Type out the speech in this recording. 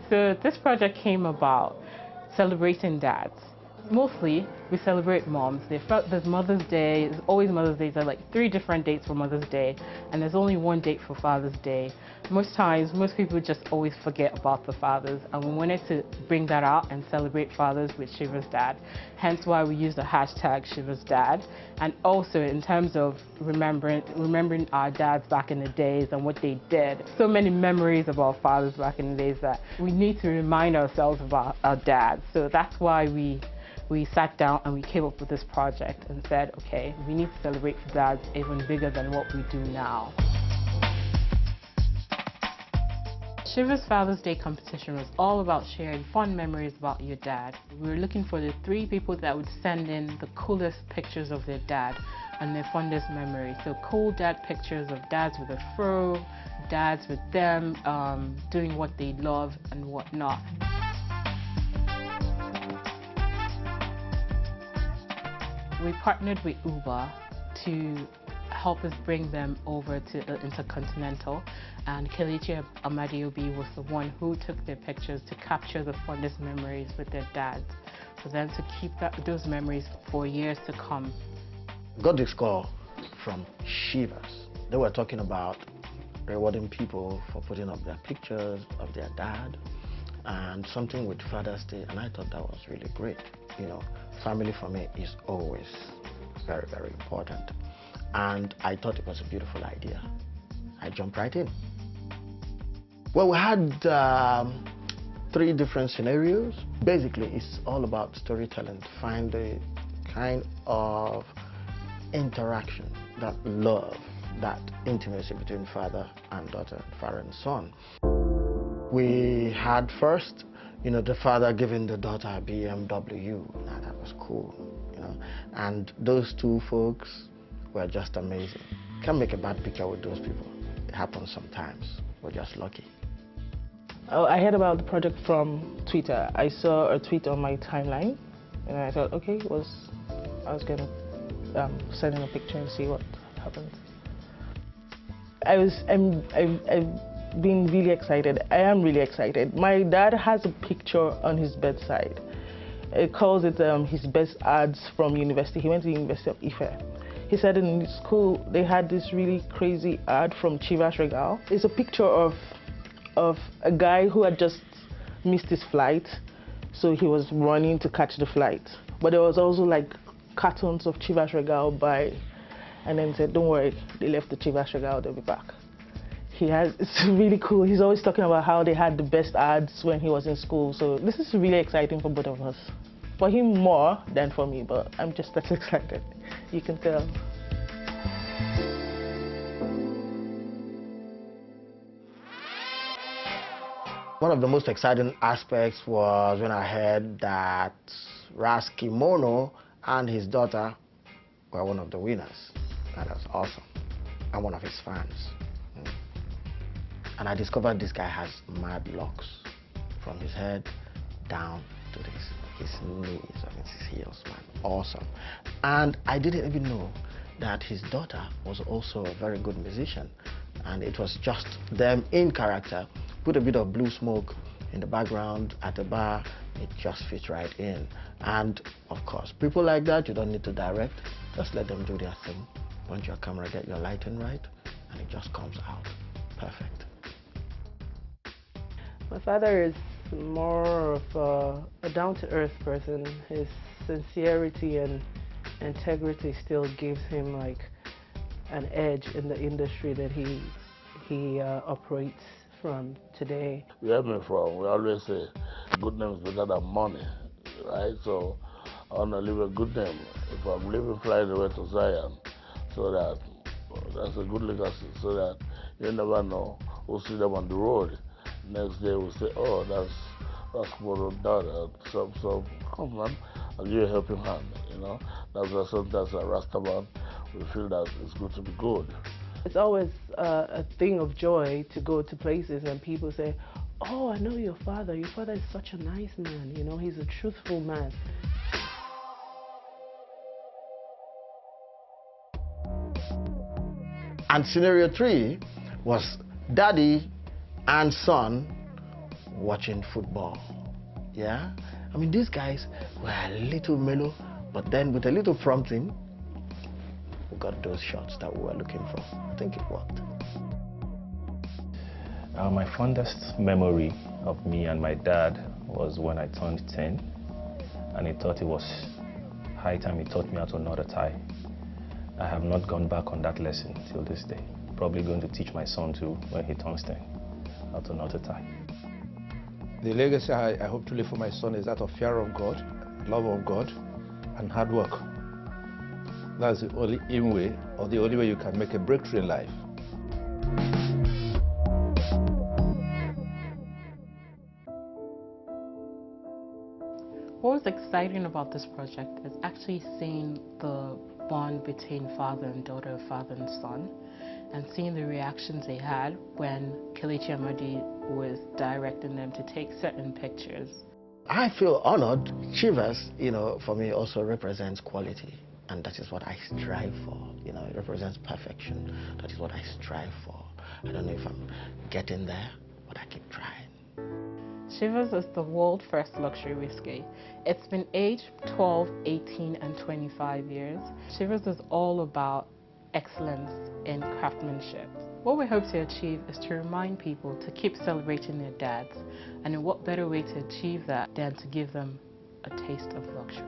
So this project came about celebrating dads. Mostly, we celebrate moms. There's Mother's Day, there's always Mother's Day. There are like 3 different dates for Mother's Day, and there's only 1 date for Father's Day. Most times, most people just always forget about the fathers, and we wanted to bring that out and celebrate fathers with Chivas Dad. Hence why we use the hashtag Chivas Dad. And also in terms of remembering our dads back in the days and what they did. So many memories of our fathers back in the days that we need to remind ourselves about our dads. So that's why we sat down and we came up with this project and said, okay, we need to celebrate dads even bigger than what we do now. Chivas Father's Day competition was all about sharing fun memories about your dad. We were looking for the 3 people that would send in the coolest pictures of their dad and their fondest memories. So cool dad pictures of dads with a fro, dads with them doing what they love and whatnot. We partnered with Uber to help us bring them over to Intercontinental, and Kelechi Amadiobi was the one who took their pictures to capture the fondest memories with their dads, for them to keep those memories for years to come. Got this call from Chivas. They were talking about rewarding people for putting up their pictures of their dad and something with Father's Day, and I thought that was really great. You know, family for me is always very, very important. And I thought it was a beautiful idea. I jumped right in. Well, we had 3 different scenarios. Basically, it's all about storytelling. Find the kind of interaction, that love, that intimacy between father and daughter, father and son. We had first, you know, the father giving the daughter a BMW. Now, that was cool, you know. And those 2 folks were just amazing. Can't make a bad picture with those people. It happens sometimes. We're just lucky. Oh, I heard about the project from Twitter. I saw a tweet on my timeline, and I thought, okay, I was gonna send in a picture and see what happens. I've been really excited. I am really excited. My dad has a picture on his bedside. It calls it his best ads from university. He went to the University of Ife. He said in his school they had this really crazy ad from Chivas Regal. It's a picture of a guy who had just missed his flight, so he was running to catch the flight. But there was also like cartons of Chivas Regal by, and then said, don't worry, they left the Chivas Regal, they'll be back. It's really cool. He's always talking about how they had the best ads when he was in school. So this is really exciting for both of us. For him more than for me, but I'm just as excited. You can tell. One of the most exciting aspects was when I heard that Ras Kimono and his daughter were one of the winners. That was awesome. I'm one of his fans. And I discovered this guy has mad locks from his head down to his knees, I mean his heels, man. Awesome. And I didn't even know that his daughter was also a very good musician. And it was just them in character. Put a bit of blue smoke in the background at the bar, it just fits right in. And of course, people like that, you don't need to direct. Just let them do their thing. Point your camera, get your lighting right, and it just comes out perfect. My father is more of a down-to-earth person. His sincerity and integrity still gives him like an edge in the industry that he operates from today. Where I'm from, we always say good name is better than money, right? So I want to leave a good name. If I'm leaving flying away to Zion, so that's a good legacy, so that you never know who'll see them on the road. Next day we'll say, oh, that's Moto's daughter. So come on, I'll give you a helping hand, you know. That's why sometimes a Rastaman, we feel that it's good to be good. It's always a thing of joy to go to places and people say, oh, I know your father. Your father is such a nice man, you know, he's a truthful man. And scenario 3 was daddy and son watching football. Yeah? I mean, these guys were a little mellow, but then with a little prompting, we got those shots that we were looking for. I think it worked. My fondest memory of me and my dad was when I turned 10, and he thought it was high time he taught me how to knot a tie. I have not gone back on that lesson till this day. Probably going to teach my son too when he turns 10 how to knot a tie. The legacy I hope to leave for my son is that of fear of God, love of God, and hard work. That's the only way, or the only way you can make a breakthrough in life. What was exciting about this project is actually seeing the bond between father and daughter, father and son, and seeing the reactions they had when Kelechi Amadi was directing them to take certain pictures. I feel honored. Chivas, for me also represents quality, and that is what I strive for. It represents perfection. That is what I strive for. I don't know if I'm getting there, but I keep trying. Chivas is the world's first luxury whiskey. It's been aged 12, 18, and 25 years. Chivas is all about excellence in craftsmanship. What we hope to achieve is to remind people to keep celebrating their dads, and what better way to achieve that than to give them a taste of luxury.